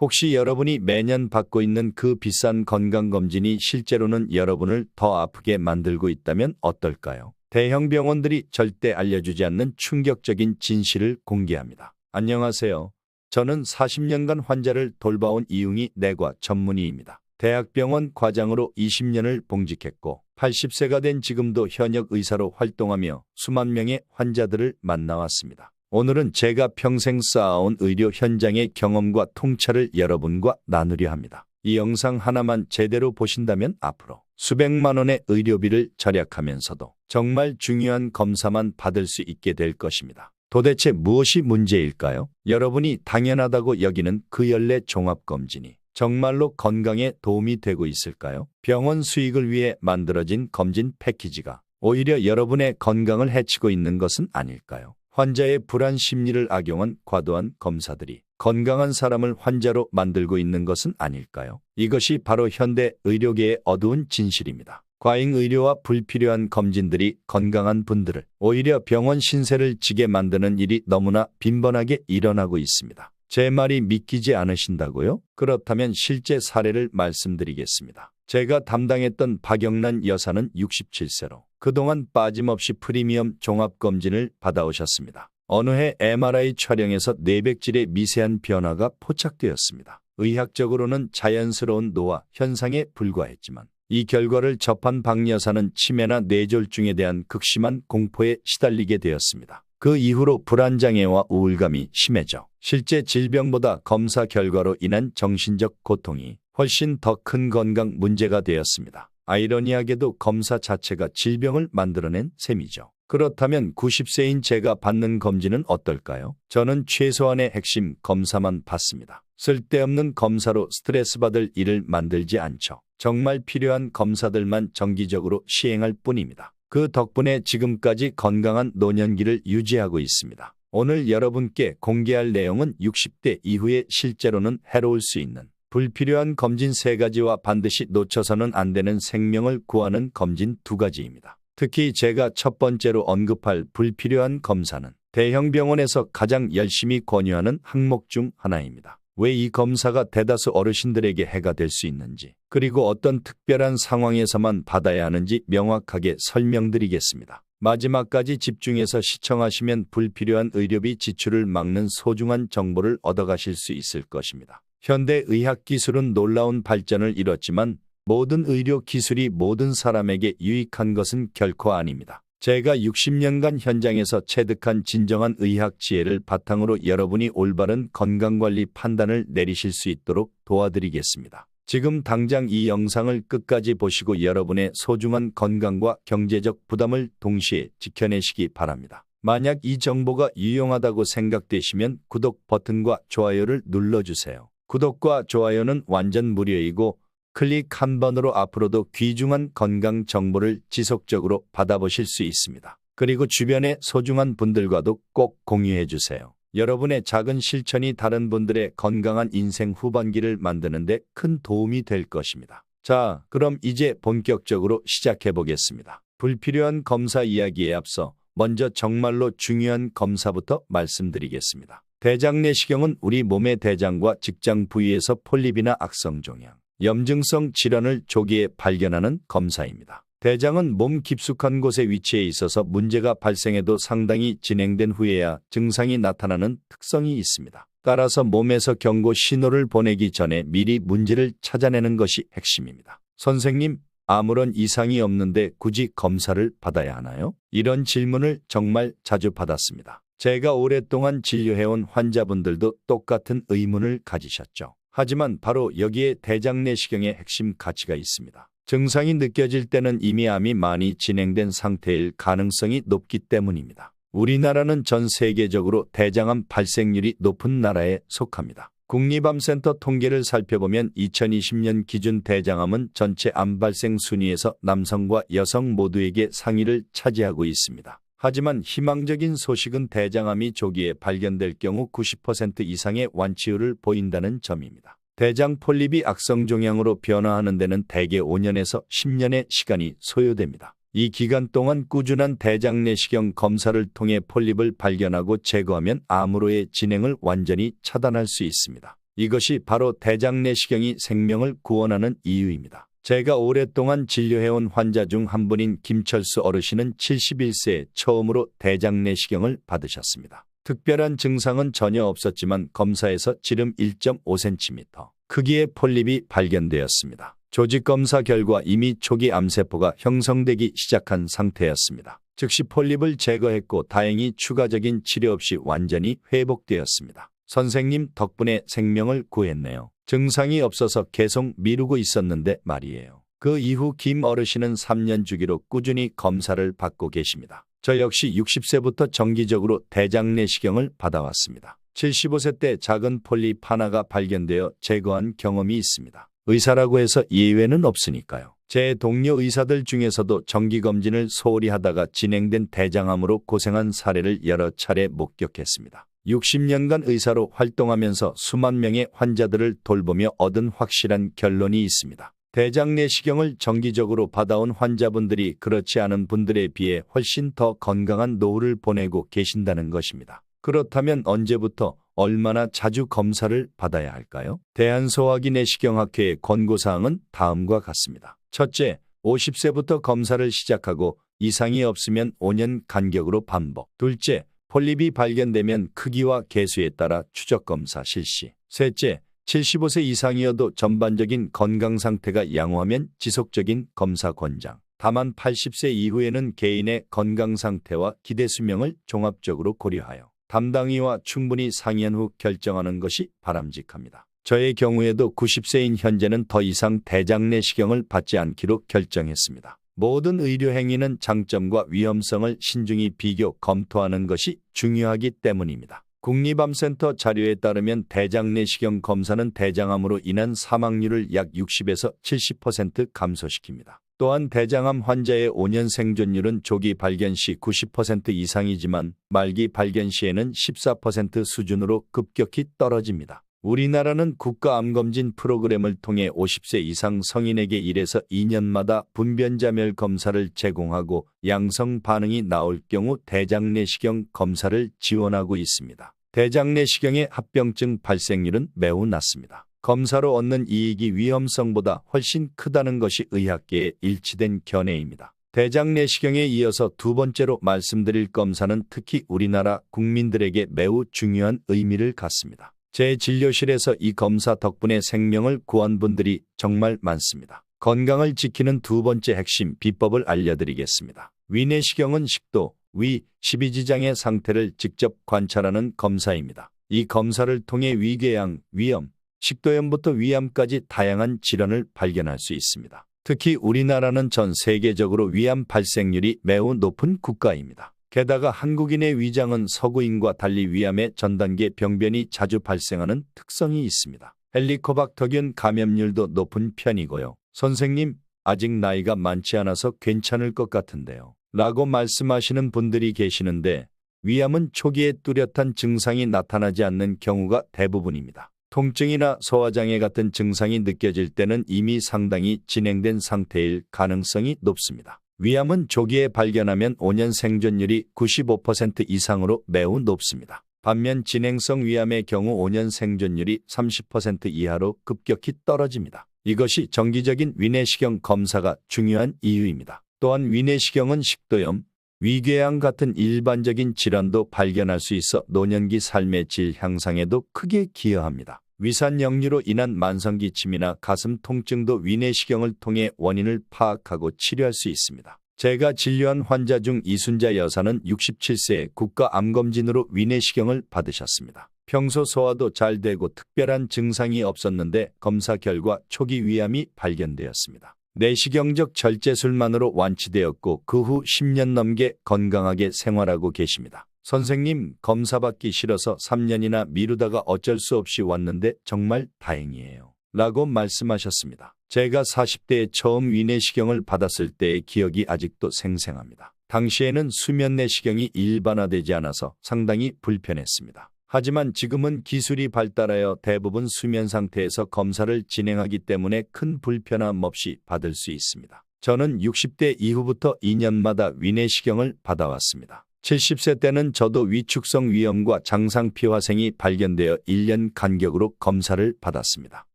혹시 여러분이 매년 받고 있는 그 비싼 건강검진이 실제로는 여러분을 더 아프게 만들고 있다면 어떨까요? 대형 병원들이 절대 알려주지 않는 충격적인 진실을 공개합니다. 안녕하세요. 저는 40년간 환자를 돌봐온 이웅희 내과 전문의입니다. 대학병원 과장으로 20년을 봉직했고 80세가 된 지금도 현역 의사로 활동하며 수만 명의 환자들을 만나왔습니다. 오늘은 제가 평생 쌓아온 의료 현장의 경험과 통찰을 여러분과 나누려 합니다. 이 영상 하나만 제대로 보신다면 앞으로 수백만 원의 의료비를 절약하면서도 정말 중요한 검사만 받을 수 있게 될 것입니다. 도대체 무엇이 문제일까요? 여러분이 당연하다고 여기는 그 연례 종합검진이 정말로 건강에 도움이 되고 있을까요? 병원 수익을 위해 만들어진 검진 패키지가 오히려 여러분의 건강을 해치고 있는 것은 아닐까요? 환자의 불안 심리를 악용한 과도한 검사들이 건강한 사람을 환자로 만들고 있는 것은 아닐까요? 이것이 바로 현대 의료계의 어두운 진실입니다. 과잉 의료와 불필요한 검진들이 건강한 분들을 오히려 병원 신세를 지게 만드는 일이 너무나 빈번하게 일어나고 있습니다. 제 말이 믿기지 않으신다고요? 그렇다면 실제 사례를 말씀드리겠습니다. 제가 담당했던 박영란 여사는 67세로 그동안 빠짐없이 프리미엄 종합검진을 받아오셨습니다. 어느 해 MRI 촬영에서 뇌백질의 미세한 변화가 포착되었습니다. 의학적으로는 자연스러운 노화 현상에 불과했지만 이 결과를 접한 박 여사는 치매나 뇌졸중에 대한 극심한 공포에 시달리게 되었습니다. 그 이후로 불안장애와 우울감이 심해져 실제 질병보다 검사 결과로 인한 정신적 고통이 훨씬 더 큰 건강 문제가 되었습니다. 아이러니하게도 검사 자체가 질병을 만들어낸 셈이죠. 그렇다면 90세인 제가 받는 검진은 어떨까요? 저는 최소한의 핵심 검사만 받습니다. 쓸데없는 검사로 스트레스 받을 일을 만들지 않죠. 정말 필요한 검사들만 정기적으로 시행할 뿐입니다. 그 덕분에 지금까지 건강한 노년기를 유지하고 있습니다. 오늘 여러분께 공개할 내용은 60대 이후에 실제로는 해로울 수 있는 불필요한 검진 3가지와 반드시 놓쳐서는 안 되는 생명을 구하는 검진 2가지입니다. 특히 제가 첫 번째로 언급할 불필요한 검사는 대형 병원에서 가장 열심히 권유하는 항목 중 하나입니다. 왜 이 검사가 대다수 어르신들에게 해가 될 수 있는지, 그리고 어떤 특별한 상황에서만 받아야 하는지 명확하게 설명드리겠습니다. 마지막까지 집중해서 시청하시면 불필요한 의료비 지출을 막는 소중한 정보를 얻어가실 수 있을 것입니다. 현대 의학 기술은 놀라운 발전을 이뤘지만 모든 의료 기술이 모든 사람에게 유익한 것은 결코 아닙니다. 제가 60년간 현장에서 체득한 진정한 의학 지혜를 바탕으로 여러분이 올바른 건강관리 판단을 내리실 수 있도록 도와드리겠습니다. 지금 당장 이 영상을 끝까지 보시고 여러분의 소중한 건강과 경제적 부담을 동시에 지켜내시기 바랍니다. 만약 이 정보가 유용하다고 생각되시면 구독 버튼과 좋아요를 눌러주세요. 구독과 좋아요는 완전 무료이고 클릭 한 번으로 앞으로도 귀중한 건강 정보를 지속적으로 받아보실 수 있습니다. 그리고 주변의 소중한 분들과도 꼭 공유해 주세요. 여러분의 작은 실천이 다른 분들의 건강한 인생 후반기를 만드는 데 큰 도움이 될 것입니다. 자, 그럼 이제 본격적으로 시작해 보겠습니다. 불필요한 검사 이야기에 앞서 먼저 정말로 중요한 검사부터 말씀드리겠습니다. 대장 내시경은 우리 몸의 대장과 직장 부위에서 폴립이나 악성종양, 염증성 질환을 조기에 발견하는 검사입니다. 대장은 몸 깊숙한 곳에 위치해 있어서 문제가 발생해도 상당히 진행된 후에야 증상이 나타나는 특성이 있습니다. 따라서 몸에서 경고 신호를 보내기 전에 미리 문제를 찾아내는 것이 핵심입니다. 선생님, 아무런 이상이 없는데 굳이 검사를 받아야 하나요? 이런 질문을 정말 자주 받았습니다. 제가 오랫동안 진료해온 환자분들도 똑같은 의문을 가지셨죠. 하지만 바로 여기에 대장 내시경의 핵심 가치가 있습니다. 증상이 느껴질 때는 이미 암이 많이 진행된 상태일 가능성이 높기 때문입니다. 우리나라는 전 세계적으로 대장암 발생률이 높은 나라에 속합니다. 국립암센터 통계를 살펴보면 2020년 기준 대장암은 전체 암 발생 순위에서 남성과 여성 모두에게 상위를 차지하고 있습니다. 하지만 희망적인 소식은 대장암이 조기에 발견될 경우 90% 이상의 완치율을 보인다는 점입니다. 대장 폴립이 악성종양으로 변화하는 데는 대개 5년에서 10년의 시간이 소요됩니다. 이 기간 동안 꾸준한 대장 내시경 검사를 통해 폴립을 발견하고 제거하면 암으로의 진행을 완전히 차단할 수 있습니다. 이것이 바로 대장내시경이 생명을 구원하는 이유입니다. 제가 오랫동안 진료해온 환자 중 한 분인 김철수 어르신은 71세에 처음으로 대장내시경을 받으셨습니다. 특별한 증상은 전혀 없었지만 검사에서 지름 1.5cm 크기의 폴립이 발견되었습니다. 조직검사 결과 이미 초기 암세포가 형성되기 시작한 상태였습니다. 즉시 폴립을 제거했고 다행히 추가적인 치료 없이 완전히 회복되었습니다. 선생님 덕분에 생명을 구했네요. 증상이 없어서 계속 미루고 있었는데 말이에요. 그 이후 김 어르신은 3년 주기로 꾸준히 검사를 받고 계십니다. 저 역시 60세부터 정기적으로 대장내시경을 받아왔습니다. 75세 때 작은 폴립 하나가 발견되어 제거한 경험이 있습니다. 의사라고 해서 예외는 없으니까요. 제 동료 의사들 중에서도 정기검진을 소홀히 하다가 진행된 대장암으로 고생한 사례를 여러 차례 목격했습니다. 60년간 의사로 활동하면서 수만 명의 환자들을 돌보며 얻은 확실한 결론이 있습니다. 대장내시경을 정기적으로 받아온 환자분들이 그렇지 않은 분들에 비해 훨씬 더 건강한 노후를 보내고 계신다는 것입니다. 그렇다면 언제부터 얼마나 자주 검사를 받아야 할까요? 대한소화기내시경학회의 권고사항은 다음과 같습니다. 첫째, 50세부터 검사를 시작하고 이상이 없으면 5년 간격으로 반복. 둘째, 폴립이 발견되면 크기와 개수에 따라 추적검사 실시. 셋째, 75세 이상이어도 전반적인 건강 상태가 양호하면 지속적인 검사 권장. 다만 80세 이후에는 개인의 건강 상태와 기대 수명을 종합적으로 고려하여 담당의와 충분히 상의한 후 결정하는 것이 바람직합니다. 저의 경우에도 90세인 현재는 더 이상 대장내시경을 받지 않기로 결정했습니다. 모든 의료 행위는 장점과 위험성을 신중히 비교 검토하는 것이 중요하기 때문입니다. 국립암센터 자료에 따르면 대장내시경 검사는 대장암으로 인한 사망률을 약 60에서 70% 감소시킵니다. 또한 대장암 환자의 5년 생존율은 조기 발견 시 90% 이상이지만 말기 발견 시에는 14% 수준으로 급격히 떨어집니다. 우리나라는 국가암검진 프로그램을 통해 50세 이상 성인에게 1에서 2년마다 분변자멸 검사를 제공하고 양성 반응이 나올 경우 대장내시경 검사를 지원하고 있습니다. 대장내시경의 합병증 발생률은 매우 낮습니다. 검사로 얻는 이익이 위험성보다 훨씬 크다는 것이 의학계의 일치된 견해입니다. 대장내시경에 이어서 두 번째로 말씀드릴 검사는 특히 우리나라 국민들에게 매우 중요한 의미를 갖습니다. 제 진료실에서 이 검사 덕분에 생명을 구한 분들이 정말 많습니다. 건강을 지키는 두 번째 핵심 비법을 알려드리겠습니다. 위내시경은 식도, 위, 십이지장의 상태를 직접 관찰하는 검사입니다. 이 검사를 통해 위궤양, 위염, 식도염부터 위암까지 다양한 질환을 발견할 수 있습니다. 특히 우리나라는 전 세계적으로 위암 발생률이 매우 높은 국가입니다. 게다가 한국인의 위장은 서구인과 달리 위암의 전 단계 병변이 자주 발생하는 특성이 있습니다. 헬리코박터균 감염률도 높은 편이고요. 선생님, 아직 나이가 많지 않아서 괜찮을 것 같은데요. 라고 말씀하시는 분들이 계시는데 위암은 초기에 뚜렷한 증상이 나타나지 않는 경우가 대부분입니다. 통증이나 소화장애 같은 증상이 느껴질 때는 이미 상당히 진행된 상태일 가능성이 높습니다. 위암은 조기에 발견하면 5년 생존율이 95% 이상으로 매우 높습니다. 반면 진행성 위암의 경우 5년 생존율이 30% 이하로 급격히 떨어집니다. 이것이 정기적인 위내시경 검사가 중요한 이유입니다. 또한 위내시경은 식도염, 위궤양 같은 일반적인 질환도 발견할 수 있어 노년기 삶의 질 향상에도 크게 기여합니다. 위산 역류로 인한 만성기침이나 가슴 통증도 위내시경을 통해 원인을 파악하고 치료할 수 있습니다. 제가 진료한 환자 중 이순자 여사는 67세에 국가암검진으로 위내시경을 받으셨습니다. 평소 소화도 잘 되고 특별한 증상이 없었는데 검사 결과 초기 위암이 발견되었습니다. 내시경적 절제술만으로 완치되었고 그 후 10년 넘게 건강하게 생활하고 계십니다. 선생님, 검사받기 싫어서 3년이나 미루다가 어쩔 수 없이 왔는데 정말 다행이에요. 라고 말씀하셨습니다. 제가 40대에 처음 위내시경을 받았을 때의 기억이 아직도 생생합니다. 당시에는 수면 내시경이 일반화되지 않아서 상당히 불편했습니다. 하지만 지금은 기술이 발달하여 대부분 수면 상태에서 검사를 진행하기 때문에 큰 불편함 없이 받을 수 있습니다. 저는 60대 이후부터 2년마다 위내시경을 받아왔습니다. 70세 때는 저도 위축성 위염과 장상피화생이 발견되어 1년 간격으로 검사를 받았습니다.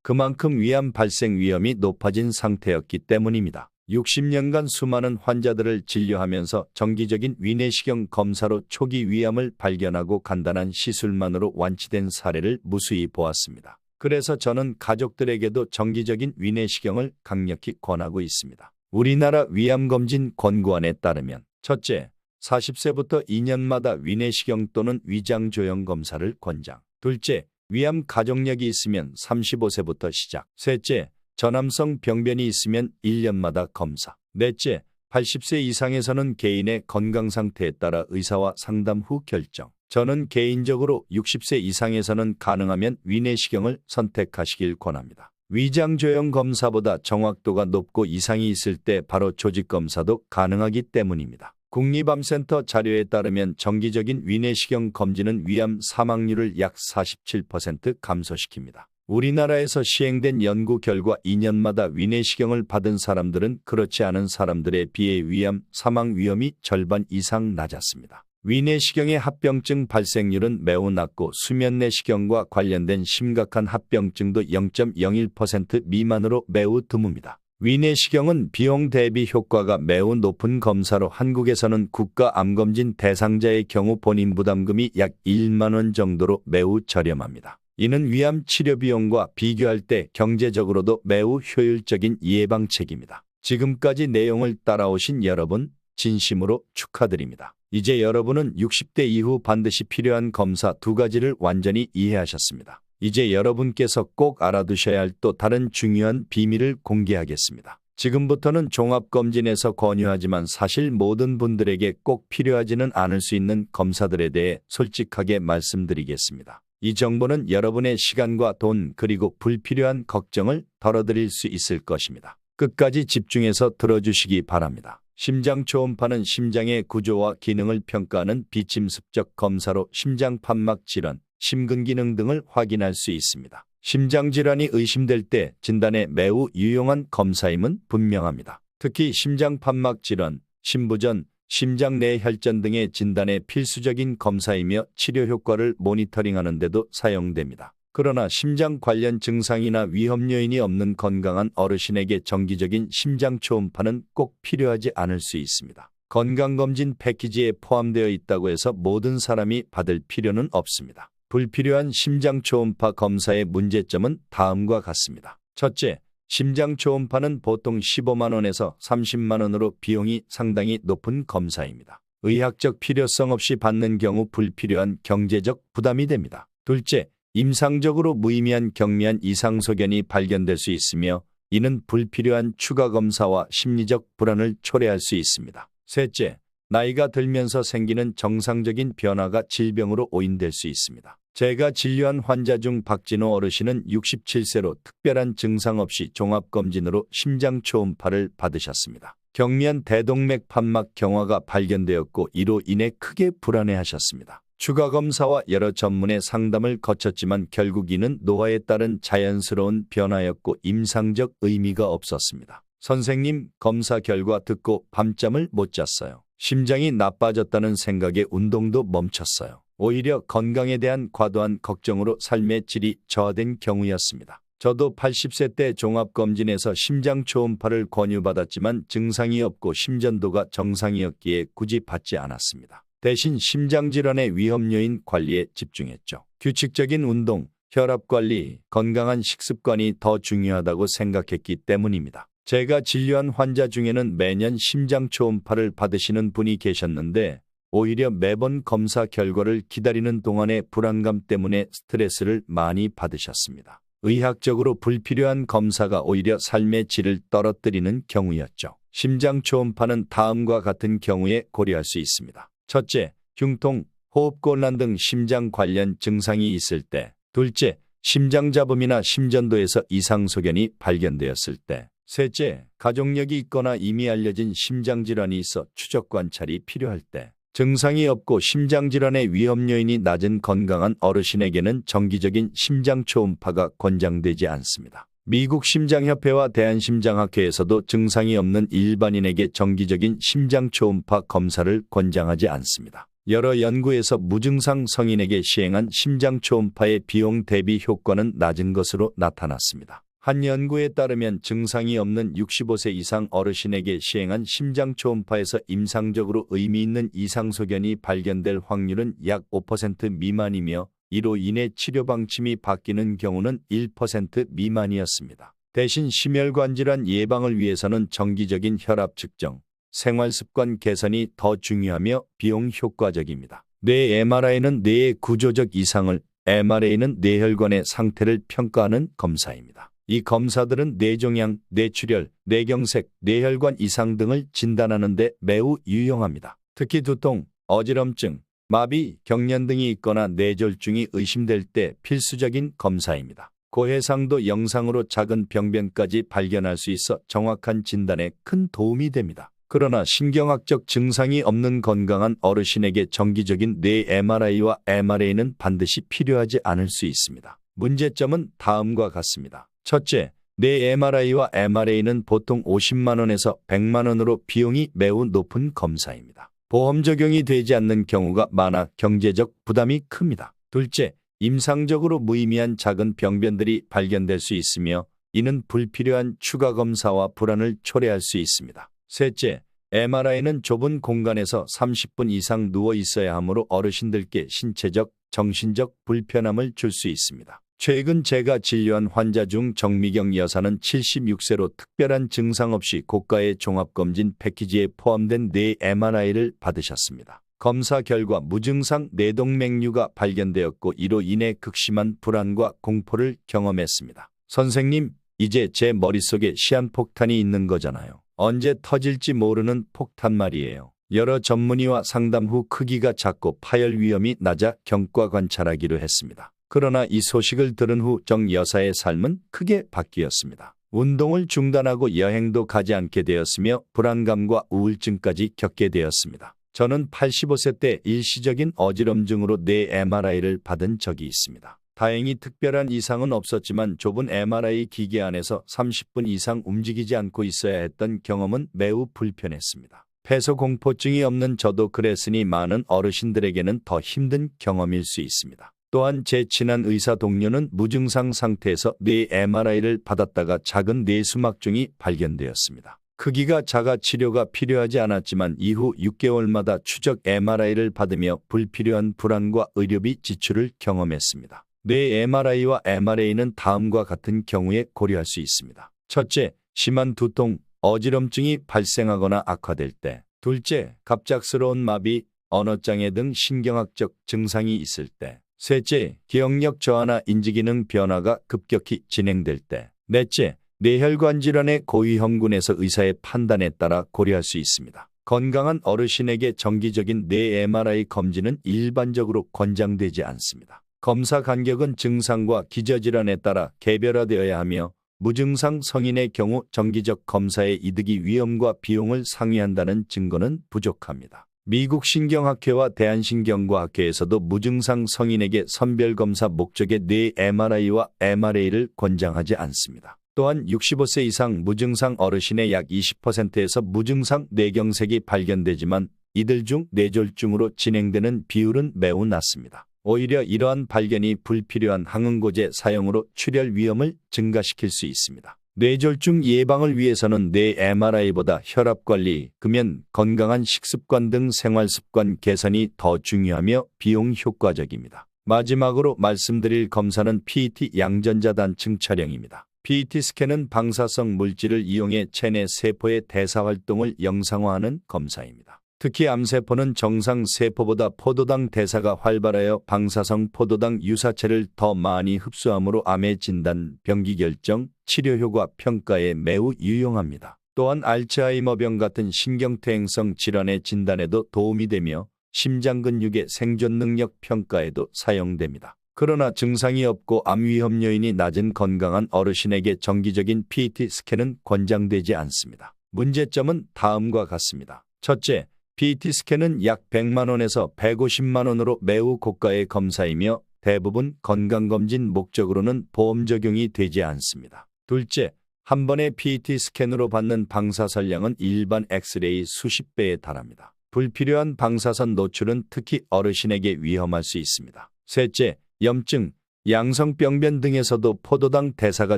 그만큼 위암 발생 위험이 높아진 상태였기 때문입니다. 60년간 수많은 환자들을 진료하면서 정기적인 위내시경 검사로 초기 위암을 발견하고 간단한 시술만으로 완치된 사례를 무수히 보았습니다. 그래서 저는 가족들에게도 정기적인 위내시경을 강력히 권하고 있습니다. 우리나라 위암검진 권고안에 따르면 첫째, 40세부터 2년마다 위내시경 또는 위장조형 검사를 권장. 둘째, 위암 가족력이 있으면 35세부터 시작. 셋째, 전암성 병변이 있으면 1년마다 검사. 넷째, 80세 이상에서는 개인의 건강 상태에 따라 의사와 상담 후 결정. 저는 개인적으로 60세 이상에서는 가능하면 위내시경을 선택하시길 권합니다. 위장조형 검사보다 정확도가 높고 이상이 있을 때 바로 조직검사도 가능하기 때문입니다. 국립암센터 자료에 따르면 정기적인 위내시경 검진은 위암 사망률을 약 47% 감소시킵니다. 우리나라에서 시행된 연구 결과 2년마다 위내시경을 받은 사람들은 그렇지 않은 사람들에 비해 위암 사망 위험이 절반 이상 낮았습니다. 위내시경의 합병증 발생률은 매우 낮고 수면내시경과 관련된 심각한 합병증도 0.01% 미만으로 매우 드뭅니다. 위내시경은 비용 대비 효과가 매우 높은 검사로 한국에서는 국가암검진 대상자의 경우 본인 부담금이 약 1만 원 정도로 매우 저렴합니다. 이는 위암 치료 비용과 비교할 때 경제적으로도 매우 효율적인 예방책입니다. 지금까지 내용을 따라오신 여러분 진심으로 축하드립니다. 이제 여러분은 60대 이후 반드시 필요한 검사 2가지를 완전히 이해하셨습니다. 이제 여러분께서 꼭 알아두셔야 할 또 다른 중요한 비밀을 공개하겠습니다. 지금부터는 종합검진에서 권유하지만 사실 모든 분들에게 꼭 필요하지는 않을 수 있는 검사들에 대해 솔직하게 말씀드리겠습니다. 이 정보는 여러분의 시간과 돈 그리고 불필요한 걱정을 덜어드릴 수 있을 것입니다. 끝까지 집중해서 들어주시기 바랍니다. 심장 초음파는 심장의 구조와 기능을 평가하는 비침습적 검사로 심장 판막 질환, 심근 기능 등을 확인할 수 있습니다. 심장 질환이 의심될 때 진단에 매우 유용한 검사임은 분명합니다. 특히 심장 판막 질환, 심부전, 심장 내혈전 등의 진단에 필수적인 검사이며 치료 효과를 모니터링하는 데도 사용됩니다. 그러나 심장 관련 증상이나 위험 요인이 없는 건강한 어르신에게 정기적인 심장 초음파는 꼭 필요하지 않을 수 있습니다. 건강검진 패키지에 포함되어 있다고 해서 모든 사람이 받을 필요는 없습니다. 불필요한 심장 초음파 검사의 문제점은 다음과 같습니다. 첫째, 심장 초음파는 보통 15만 원에서 30만 원으로 비용이 상당히 높은 검사입니다. 의학적 필요성 없이 받는 경우 불필요한 경제적 부담이 됩니다. 둘째, 임상적으로 무의미한 경미한 이상소견이 발견될 수 있으며 이는 불필요한 추가 검사와 심리적 불안을 초래할 수 있습니다. 셋째, 나이가 들면서 생기는 정상적인 변화가 질병으로 오인될 수 있습니다. 제가 진료한 환자 중 박진호 어르신은 67세로 특별한 증상 없이 종합검진으로 심장 초음파를 받으셨습니다. 경미한 대동맥 판막 경화가 발견되었고 이로 인해 크게 불안해하셨습니다. 추가 검사와 여러 전문의 상담을 거쳤지만 결국 이는 노화에 따른 자연스러운 변화였고 임상적 의미가 없었습니다. 선생님, 검사 결과 듣고 밤잠을 못 잤어요. 심장이 나빠졌다는 생각에 운동도 멈췄어요. 오히려 건강에 대한 과도한 걱정으로 삶의 질이 저하된 경우였습니다. 저도 80세 때 종합검진에서 심장 초음파를 권유받았지만 증상이 없고 심전도가 정상이었기에 굳이 받지 않았습니다. 대신 심장질환의 위험 요인 관리에 집중했죠. 규칙적인 운동, 혈압관리, 건강한 식습관이 더 중요하다고 생각했기 때문입니다. 제가 진료한 환자 중에는 매년 심장 초음파를 받으시는 분이 계셨는데 오히려 매번 검사 결과를 기다리는 동안의 불안감 때문에 스트레스를 많이 받으셨습니다. 의학적으로 불필요한 검사가 오히려 삶의 질을 떨어뜨리는 경우였죠. 심장 초음파는 다음과 같은 경우에 고려할 수 있습니다. 첫째, 흉통, 호흡곤란 등 심장 관련 증상이 있을 때. 둘째, 심장잡음이나 심전도에서 이상소견이 발견되었을 때. 셋째, 가족력이 있거나 이미 알려진 심장질환이 있어 추적 관찰이 필요할 때. 증상이 없고 심장질환의 위험 요인이 낮은 건강한 어르신에게는 정기적인 심장 초음파가 권장되지 않습니다. 미국 심장협회와 대한심장학회에서도 증상이 없는 일반인에게 정기적인 심장 초음파 검사를 권장하지 않습니다. 여러 연구에서 무증상 성인에게 시행한 심장 초음파의 비용 대비 효과는 낮은 것으로 나타났습니다. 한 연구에 따르면 증상이 없는 65세 이상 어르신에게 시행한 심장 초음파에서 임상적으로 의미 있는 이상소견이 발견될 확률은 약 5% 미만이며 이로 인해 치료 방침이 바뀌는 경우는 1% 미만이었습니다. 대신 심혈관 질환 예방을 위해서는 정기적인 혈압 측정, 생활습관 개선이 더 중요하며 비용 효과적입니다. 뇌 MRI는 뇌의 구조적 이상을, MRA는 뇌혈관의 상태를 평가하는 검사입니다. 이 검사들은 뇌종양, 뇌출혈, 뇌경색, 뇌혈관 이상 등을 진단하는 데 매우 유용합니다. 특히 두통, 어지럼증, 마비, 경련 등이 있거나 뇌졸중이 의심될 때 필수적인 검사입니다. 고해상도 영상으로 작은 병변까지 발견할 수 있어 정확한 진단에 큰 도움이 됩니다. 그러나 신경학적 증상이 없는 건강한 어르신에게 정기적인 뇌 MRI와 MRA는 반드시 필요하지 않을 수 있습니다. 문제점은 다음과 같습니다. 첫째, 뇌 MRI와 MRA는 보통 50만 원에서 100만 원으로 비용이 매우 높은 검사입니다. 보험 적용이 되지 않는 경우가 많아 경제적 부담이 큽니다. 둘째, 임상적으로 무의미한 작은 병변들이 발견될 수 있으며 이는 불필요한 추가 검사와 불안을 초래할 수 있습니다. 셋째, MRI는 좁은 공간에서 30분 이상 누워 있어야 하므로 어르신들께 신체적, 정신적 불편함을 줄 수 있습니다. 최근 제가 진료한 환자 중 정미경 여사는 76세로 특별한 증상 없이 고가의 종합검진 패키지에 포함된 뇌 MRI를 받으셨습니다. 검사 결과 무증상 뇌동맥류가 발견되었고 이로 인해 극심한 불안과 공포를 경험했습니다. 선생님, 이제 제 머릿속에 시한폭탄이 있는 거잖아요. 언제 터질지 모르는 폭탄 말이에요. 여러 전문의와 상담 후 크기가 작고 파열 위험이 낮아 경과 관찰하기로 했습니다. 그러나 이 소식을 들은 후 정 여사의 삶은 크게 바뀌었습니다. 운동을 중단하고 여행도 가지 않게 되었으며 불안감과 우울증까지 겪게 되었습니다. 저는 85세 때 일시적인 어지럼증으로 뇌 MRI를 받은 적이 있습니다. 다행히 특별한 이상은 없었지만 좁은 MRI 기계 안에서 30분 이상 움직이지 않고 있어야 했던 경험은 매우 불편했습니다. 폐소공포증이 없는 저도 그랬으니 많은 어르신들에게는 더 힘든 경험일 수 있습니다. 또한 제 친한 의사 동료는 무증상 상태에서 뇌 MRI를 받았다가 작은 뇌수막종이 발견되었습니다. 크기가 작아 치료가 필요하지 않았지만 이후 6개월마다 추적 MRI를 받으며 불필요한 불안과 의료비 지출을 경험했습니다. 뇌 MRI와 MRA는 다음과 같은 경우에 고려할 수 있습니다. 첫째, 심한 두통, 어지럼증이 발생하거나 악화될 때. 둘째, 갑작스러운 마비, 언어장애 등 신경학적 증상이 있을 때. 셋째, 기억력 저하나 인지기능 변화가 급격히 진행될 때. 넷째, 뇌혈관 질환의 고위험군에서 의사의 판단에 따라 고려할 수 있습니다. 건강한 어르신에게 정기적인 뇌 MRI 검진은 일반적으로 권장되지 않습니다. 검사 간격은 증상과 기저질환에 따라 개별화되어야 하며 무증상 성인의 경우 정기적 검사의 이득이 위험과 비용을 상회한다는 증거는 부족합니다. 미국 신경학회와 대한신경과학회에서도 무증상 성인에게 선별검사 목적의 뇌 MRI와 MRA를 권장하지 않습니다. 또한 65세 이상 무증상 어르신의 약 20%에서 무증상 뇌경색이 발견되지만 이들 중 뇌졸중으로 진행되는 비율은 매우 낮습니다. 오히려 이러한 발견이 불필요한 항응고제 사용으로 출혈 위험을 증가시킬 수 있습니다. 뇌졸중 예방을 위해서는 뇌 MRI보다 혈압관리, 금연, 건강한 식습관 등 생활습관 개선이 더 중요하며 비용 효과적입니다. 마지막으로 말씀드릴 검사는 PET 양전자 단층 촬영입니다. PET 스캔은 방사성 물질을 이용해 체내 세포의 대사활동을 영상화하는 검사입니다. 특히 암세포는 정상 세포보다 포도당 대사가 활발하여 방사성 포도당 유사체를 더 많이 흡수하므로 암의 진단, 병기 결정, 치료 효과 평가에 매우 유용합니다. 또한 알츠하이머병 같은 신경퇴행성 질환의 진단에도 도움이 되며 심장근육의 생존 능력 평가에도 사용됩니다. 그러나 증상이 없고 암 위험 요인이 낮은 건강한 어르신에게 정기적인 PET 스캔은 권장되지 않습니다. 문제점은 다음과 같습니다. 첫째, PET 스캔은 약 100만 원에서 150만 원으로 매우 고가의 검사이며 대부분 건강검진 목적으로는 보험 적용이 되지 않습니다. 둘째, 한 번의 PET 스캔으로 받는 방사선량은 일반 엑스레이 수십 배에 달합니다. 불필요한 방사선 노출은 특히 어르신에게 위험할 수 있습니다. 셋째, 염증, 양성병변 등에서도 포도당 대사가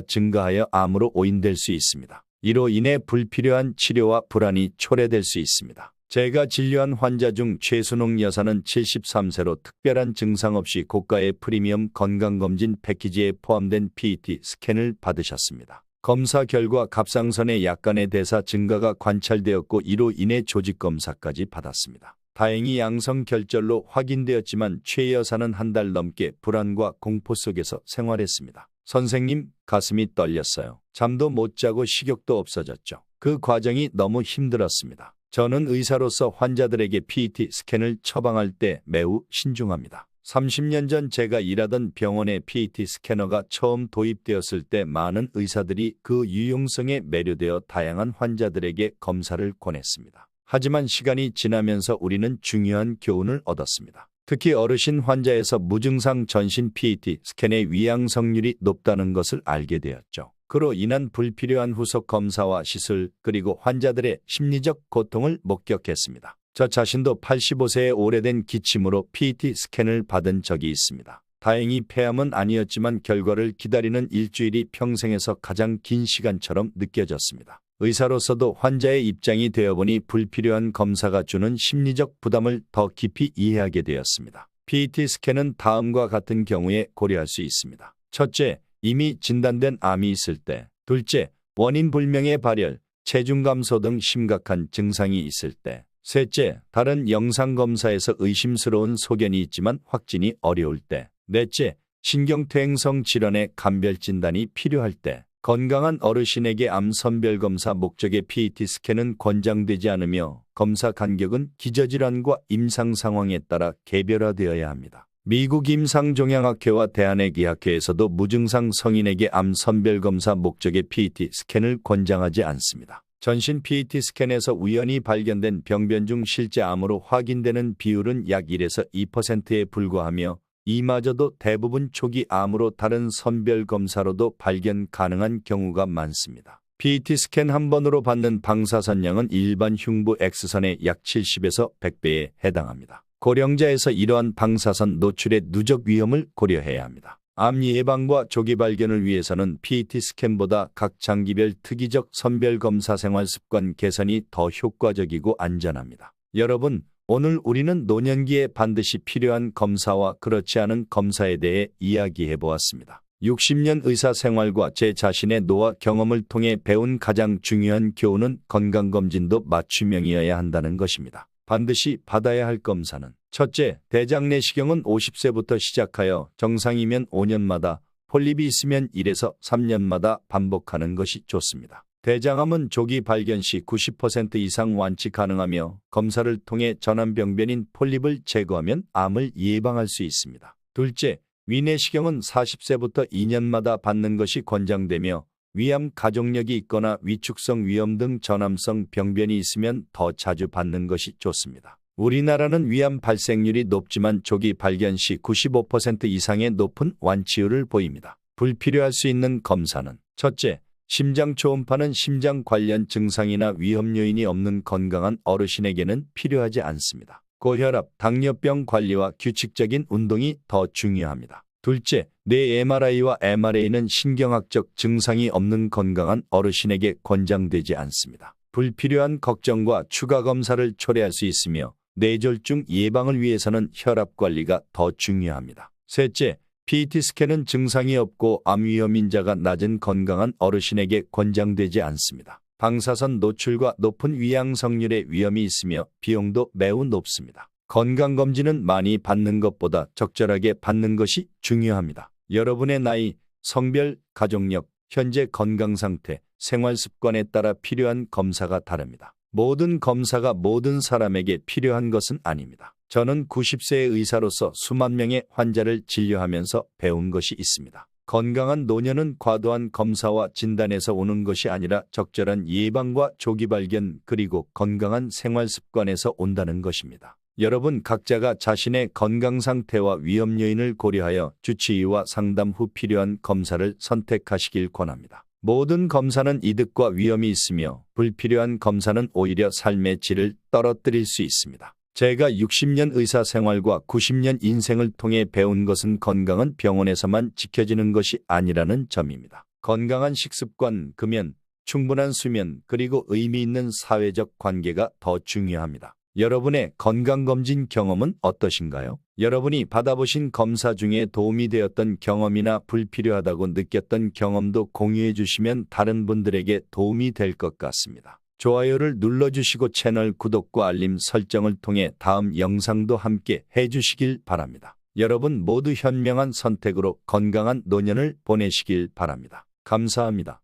증가하여 암으로 오인될 수 있습니다. 이로 인해 불필요한 치료와 불안이 초래될 수 있습니다. 제가 진료한 환자 중 최순옥 여사는 73세로 특별한 증상 없이 고가의 프리미엄 건강검진 패키지에 포함된 PET 스캔을 받으셨습니다. 검사 결과 갑상선의 약간의 대사 증가가 관찰되었고 이로 인해 조직검사까지 받았습니다. 다행히 양성 결절로 확인되었지만 최 여사는 한 달 넘게 불안과 공포 속에서 생활했습니다. 선생님, 가슴이 떨렸어요. 잠도 못 자고 식욕도 없어졌죠. 그 과정이 너무 힘들었습니다. 저는 의사로서 환자들에게 PET 스캔을 처방할 때 매우 신중합니다. 30년 전 제가 일하던 병원에 PET 스캐너가 처음 도입되었을 때 많은 의사들이 그 유용성에 매료되어 다양한 환자들에게 검사를 권했습니다. 하지만 시간이 지나면서 우리는 중요한 교훈을 얻었습니다. 특히 어르신 환자에서 무증상 전신 PET 스캔의 위양성률이 높다는 것을 알게 되었죠. 그로 인한 불필요한 후속 검사와 시술 그리고 환자들의 심리적 고통을 목격했습니다. 저 자신도 85세의 오래된 기침으로 PET 스캔을 받은 적이 있습니다. 다행히 폐암은 아니었지만 결과를 기다리는 일주일이 평생에서 가장 긴 시간처럼 느껴졌습니다. 의사로서도 환자의 입장이 되어보니 불필요한 검사가 주는 심리적 부담을 더 깊이 이해하게 되었습니다. PET 스캔은 다음과 같은 경우에 고려할 수 있습니다. 첫째, 이미 진단된 암이 있을 때. 둘째, 원인 불명의 발열, 체중 감소 등 심각한 증상이 있을 때. 셋째, 다른 영상검사에서 의심스러운 소견이 있지만 확진이 어려울 때. 넷째, 신경퇴행성 질환의 감별 진단이 필요할 때. 건강한 어르신에게 암 선별검사 목적의 PET 스캔은 권장되지 않으며 검사 간격은 기저질환과 임상 상황에 따라 개별화되어야 합니다. 미국 임상종양학회와 대한의학회에서도 무증상 성인에게 암 선별검사 목적의 PET 스캔을 권장하지 않습니다. 전신 PET 스캔에서 우연히 발견된 병변 중 실제 암으로 확인되는 비율은 약 1에서 2%에 불과하며 이마저도 대부분 초기 암으로 다른 선별검사로도 발견 가능한 경우가 많습니다. PET 스캔 한 번으로 받는 방사선량은 일반 흉부 X선의 약 70에서 100배에 해당합니다. 고령자에서 이러한 방사선 노출의 누적 위험을 고려해야 합니다. 암 예방과 조기 발견을 위해서는 PET 스캔보다 각 장기별 특이적 선별검사 생활습관 개선이 더 효과적이고 안전합니다. 여러분, 오늘 우리는 노년기에 반드시 필요한 검사와 그렇지 않은 검사에 대해 이야기해 보았습니다. 60년 의사 생활과 제 자신의 노화 경험을 통해 배운 가장 중요한 교훈은 건강검진도 맞춤형이어야 한다는 것입니다. 반드시 받아야 할 검사는 첫째, 대장 내시경은 50세부터 시작하여 정상이면 5년마다, 폴립이 있으면 1에서 3년마다 반복하는 것이 좋습니다. 대장암은 조기 발견 시 90% 이상 완치 가능하며 검사를 통해 전암병변인 폴립을 제거하면 암을 예방할 수 있습니다. 둘째, 위내시경은 40세부터 2년마다 받는 것이 권장되며 위암 가족력이 있거나 위축성 위염 등 전암성 병변이 있으면 더 자주 받는 것이 좋습니다. 우리나라는 위암 발생률이 높지만 조기 발견 시 95% 이상의 높은 완치율을 보입니다. 불필요할 수 있는 검사는 첫째, 심장 초음파는 심장 관련 증상이나 위험 요인이 없는 건강한 어르신에게는 필요하지 않습니다. 고혈압, 당뇨병 관리와 규칙적인 운동이 더 중요합니다. 둘째, 뇌 MRI와 MRA는 신경학적 증상이 없는 건강한 어르신에게 권장되지 않습니다. 불필요한 걱정과 추가 검사를 초래할 수 있으며 뇌졸중 예방을 위해서는 혈압 관리가 더 중요합니다. 셋째, PET 스캔은 증상이 없고 암 위험 인자가 낮은 건강한 어르신에게 권장되지 않습니다. 방사선 노출과 높은 위양성률의 위험이 있으며 비용도 매우 높습니다. 건강검진은 많이 받는 것보다 적절하게 받는 것이 중요합니다. 여러분의 나이, 성별, 가족력, 현재 건강상태, 생활습관에 따라 필요한 검사가 다릅니다. 모든 검사가 모든 사람에게 필요한 것은 아닙니다. 저는 90세의 의사로서 수만 명의 환자를 진료하면서 배운 것이 있습니다. 건강한 노년은 과도한 검사와 진단에서 오는 것이 아니라 적절한 예방과 조기 발견 그리고 건강한 생활 습관에서 온다는 것입니다. 여러분 각자가 자신의 건강 상태와 위험 요인을 고려하여 주치의와 상담 후 필요한 검사를 선택하시길 권합니다. 모든 검사는 이득과 위험이 있으며 불필요한 검사는 오히려 삶의 질을 떨어뜨릴 수 있습니다. 제가 60년 의사 생활과 90년 인생을 통해 배운 것은 건강은 병원에서만 지켜지는 것이 아니라는 점입니다. 건강한 식습관, 금연, 충분한 수면, 그리고 의미 있는 사회적 관계가 더 중요합니다. 여러분의 건강검진 경험은 어떠신가요? 여러분이 받아보신 검사 중에 도움이 되었던 경험이나 불필요하다고 느꼈던 경험도 공유해 주시면 다른 분들에게 도움이 될 것 같습니다. 좋아요를 눌러주시고 채널 구독과 알림 설정을 통해 다음 영상도 함께 해주시길 바랍니다. 여러분 모두 현명한 선택으로 건강한 노년을 보내시길 바랍니다. 감사합니다.